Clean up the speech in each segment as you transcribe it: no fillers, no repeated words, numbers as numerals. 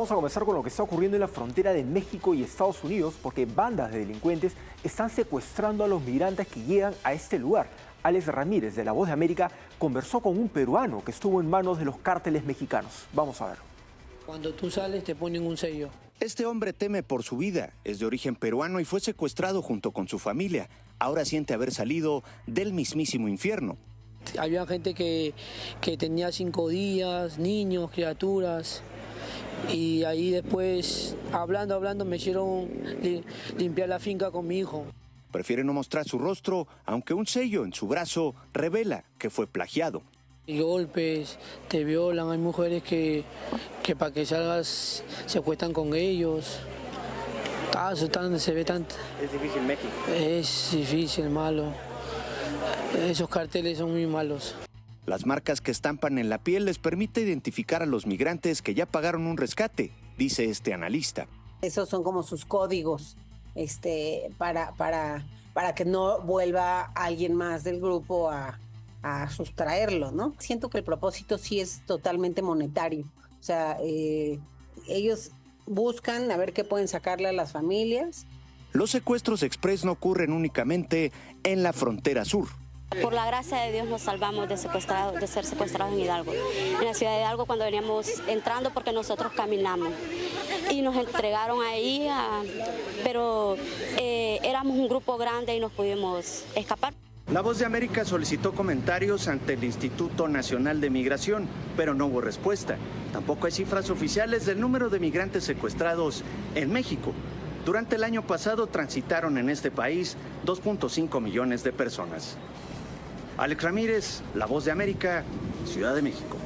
Vamos a comenzar con lo que está ocurriendo en la frontera de México y Estados Unidos, porque bandas de delincuentes están secuestrando a los migrantes que llegan a este lugar. Alex Ramírez, de La Voz de América, conversó con un peruano que estuvo en manos de los cárteles mexicanos. Vamos a ver. Cuando tú sales te ponen un sello. Este hombre teme por su vida, es de origen peruano y fue secuestrado junto con su familia. Ahora siente haber salido del mismísimo infierno. Había gente que tenía 5 días, niños, criaturas. Y ahí después, hablando, me hicieron limpiar la finca con mi hijo. Prefiere no mostrar su rostro, aunque un sello en su brazo revela que fue plagiado. Y golpes, te violan, hay mujeres que para que salgas se acuestan con ellos. Se ve tanto. ¿Es difícil México? Es difícil, malo. Esos carteles son muy malos. Las marcas que estampan en la piel les permite identificar a los migrantes que ya pagaron un rescate, dice este analista. Esos son como sus códigos para que no vuelva alguien más del grupo a sustraerlo, ¿no? Siento que el propósito sí es totalmente monetario. O sea, ellos buscan a ver qué pueden sacarle a las familias. Los secuestros express no ocurren únicamente en la frontera sur. Por la gracia de Dios nos salvamos de ser secuestrados en Hidalgo. En la ciudad de Hidalgo cuando veníamos entrando porque nosotros caminamos. Y nos entregaron ahí, pero éramos un grupo grande y nos pudimos escapar. La Voz de América solicitó comentarios ante el Instituto Nacional de Migración, pero no hubo respuesta. Tampoco hay cifras oficiales del número de migrantes secuestrados en México. Durante el año pasado transitaron en este país 2.5 millones de personas. Alex Ramírez, La Voz de América, Ciudad de México.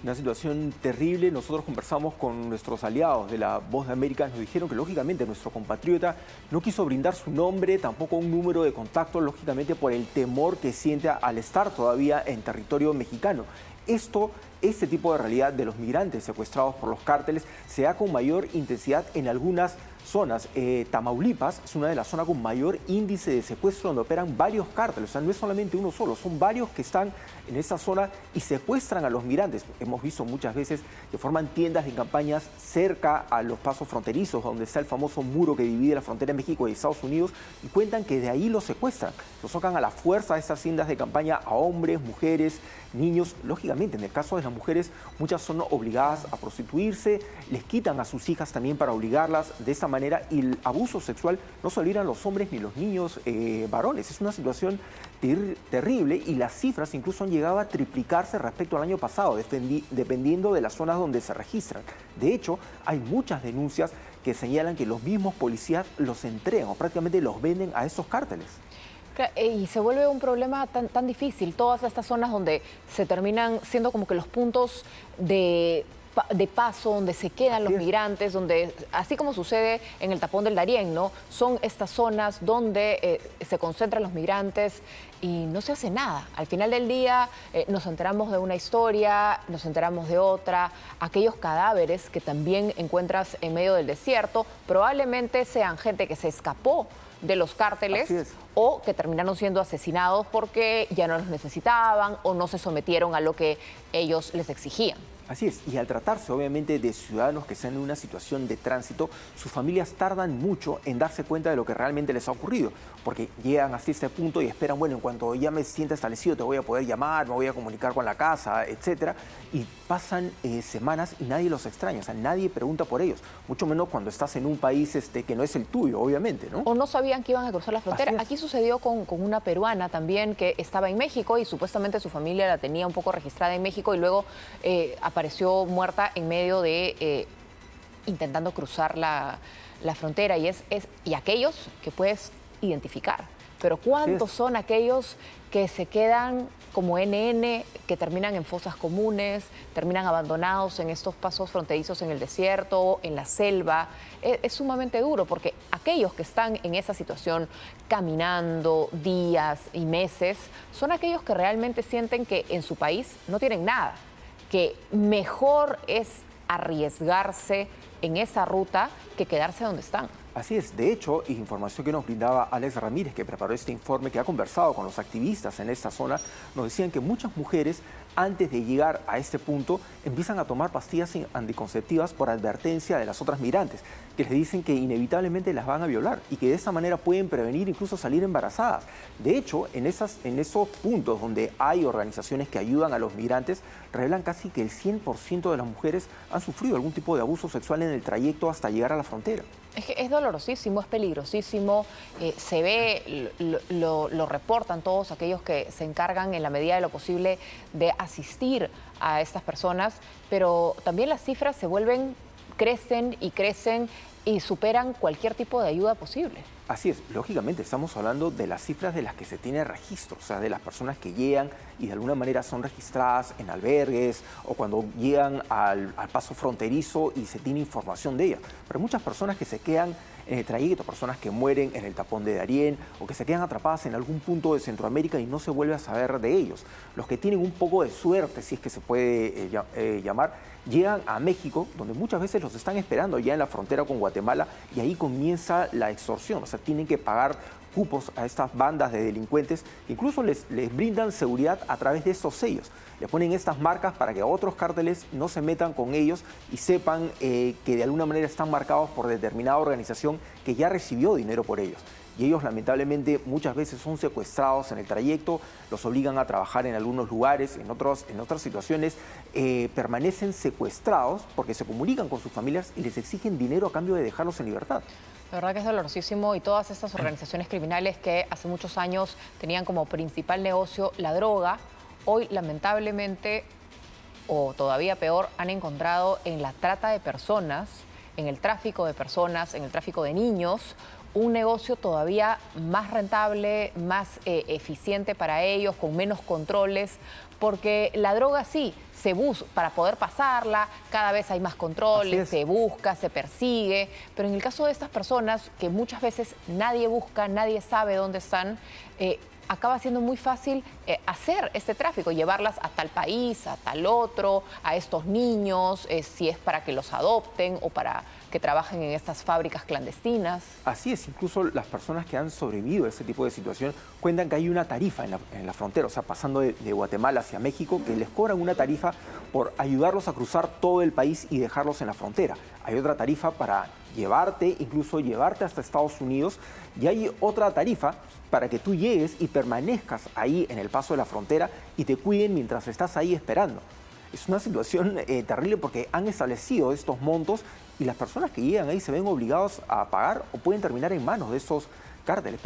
Una situación terrible. Nosotros conversamos con nuestros aliados de La Voz de América. Nos dijeron que lógicamente nuestro compatriota no quiso brindar su nombre, tampoco un número de contacto, lógicamente por el temor que siente al estar todavía en territorio mexicano. Este tipo de realidad de los migrantes secuestrados por los cárteles se da con mayor intensidad en algunas zonas. Tamaulipas es una de las zonas con mayor índice de secuestro donde operan varios cárteles. O sea, no es solamente uno solo, son varios que están en esa zona y secuestran a los migrantes. Hemos visto muchas veces que forman tiendas de campañas cerca a los pasos fronterizos, donde está el famoso muro que divide la frontera de México y Estados Unidos, y cuentan que de ahí los secuestran. Los sacan a la fuerza de esas tiendas de campaña a hombres, mujeres, niños. Lógicamente, en el caso de las mujeres, muchas son obligadas a prostituirse, les quitan a sus hijas también para obligarlas de esa manera, y el abuso sexual no se olvidan los hombres ni los niños varones. Es una situación terrible y las cifras incluso han llegado a triplicarse respecto al año pasado, dependiendo de las zonas donde se registran. De hecho, hay muchas denuncias que señalan que los mismos policías los entregan o prácticamente los venden a esos cárteles. Y se vuelve un problema tan difícil, todas estas zonas donde se terminan siendo como que los puntos de paso, donde se quedan los migrantes, donde, así como sucede en el tapón del Darién, ¿no? Son estas zonas donde se concentran los migrantes y no se hace nada. Al final del día nos enteramos de una historia, nos enteramos de otra. Aquellos cadáveres que también encuentras en medio del desierto probablemente sean gente que se escapó de los cárteles o que terminaron siendo asesinados porque ya no los necesitaban o no se sometieron a lo que ellos les exigían. Así es, y al tratarse obviamente de ciudadanos que están en una situación de tránsito, sus familias tardan mucho en darse cuenta de lo que realmente les ha ocurrido, porque llegan hasta este punto y esperan, bueno, en cuanto ya me sienta establecido te voy a poder llamar, me voy a comunicar con la casa, etcétera, y pasan semanas y nadie los extraña, o sea, nadie pregunta por ellos, mucho menos cuando estás en un país que no es el tuyo, obviamente, ¿no? O no sabían que iban a cruzar la frontera. Aquí sucedió con una peruana también que estaba en México y supuestamente su familia la tenía un poco registrada en México y luego apareció muerta en medio de intentando cruzar la frontera y aquellos que puedes identificar. Pero ¿cuántos son aquellos que se quedan como NN, que terminan en fosas comunes, terminan abandonados en estos pasos fronterizos en el desierto, en la selva? Es sumamente duro porque aquellos que están en esa situación caminando días y meses son aquellos que realmente sienten que en su país no tienen nada, que mejor es arriesgarse en esa ruta que quedarse donde están. Así es. De hecho, información que nos brindaba Alex Ramírez, que preparó este informe, que ha conversado con los activistas en esta zona, nos decían que muchas mujeres, antes de llegar a este punto, empiezan a tomar pastillas anticonceptivas por advertencia de las otras migrantes, que les dicen que inevitablemente las van a violar y que de esa manera pueden prevenir incluso salir embarazadas. De hecho, en esos puntos donde hay organizaciones que ayudan a los migrantes, revelan casi que el 100% de las mujeres han sufrido algún tipo de abuso sexual en el trayecto hasta llegar a la frontera. Es que es dolorosísimo, es peligrosísimo, se ve, lo reportan todos aquellos que se encargan en la medida de lo posible de asistir a estas personas, pero también las cifras crecen y superan cualquier tipo de ayuda posible. Así es, lógicamente estamos hablando de las cifras de las que se tiene registro, o sea, de las personas que llegan y de alguna manera son registradas en albergues o cuando llegan al paso fronterizo y se tiene información de ellas. Pero hay muchas personas que se quedan en el trayecto, personas que mueren en el tapón de Darién o que se quedan atrapadas en algún punto de Centroamérica y no se vuelve a saber de ellos. Los que tienen un poco de suerte, si es que se puede llamar, llegan a México, donde muchas veces los están esperando ya en la frontera con Guatemala y ahí comienza la extorsión, o sea, tienen que pagar cupos a estas bandas de delincuentes, que incluso les brindan seguridad a través de estos sellos. Le ponen estas marcas para que otros cárteles no se metan con ellos y sepan que de alguna manera están marcados por determinada organización que ya recibió dinero por ellos. Y ellos lamentablemente muchas veces son secuestrados en el trayecto, los obligan a trabajar en algunos lugares, en otras situaciones permanecen secuestrados porque se comunican con sus familias y les exigen dinero a cambio de dejarlos en libertad. La verdad que es dolorosísimo y todas estas organizaciones criminales que hace muchos años tenían como principal negocio la droga, hoy lamentablemente, o todavía peor, han encontrado en la trata de personas, en el tráfico de personas, en el tráfico de niños, un negocio todavía más rentable, más eficiente para ellos, con menos controles, porque la droga sí, se busca para poder pasarla, cada vez hay más controles, se busca, se persigue, pero en el caso de estas personas que muchas veces nadie busca, nadie sabe dónde están, acaba siendo muy fácil hacer este tráfico, llevarlas a tal país, a tal otro, a estos niños, si es para que los adopten o para que trabajen en estas fábricas clandestinas. Así es, incluso las personas que han sobrevivido a este tipo de situación cuentan que hay una tarifa en la frontera, o sea, pasando de Guatemala hacia México, que les cobran una tarifa por ayudarlos a cruzar todo el país y dejarlos en la frontera. Hay otra tarifa para incluso llevarte hasta Estados Unidos, y hay otra tarifa para que tú llegues y permanezcas ahí en el paso de la frontera y te cuiden mientras estás ahí esperando. Es una situación terrible porque han establecido estos montos y las personas que llegan ahí se ven obligados a pagar o pueden terminar en manos de estos cárteles.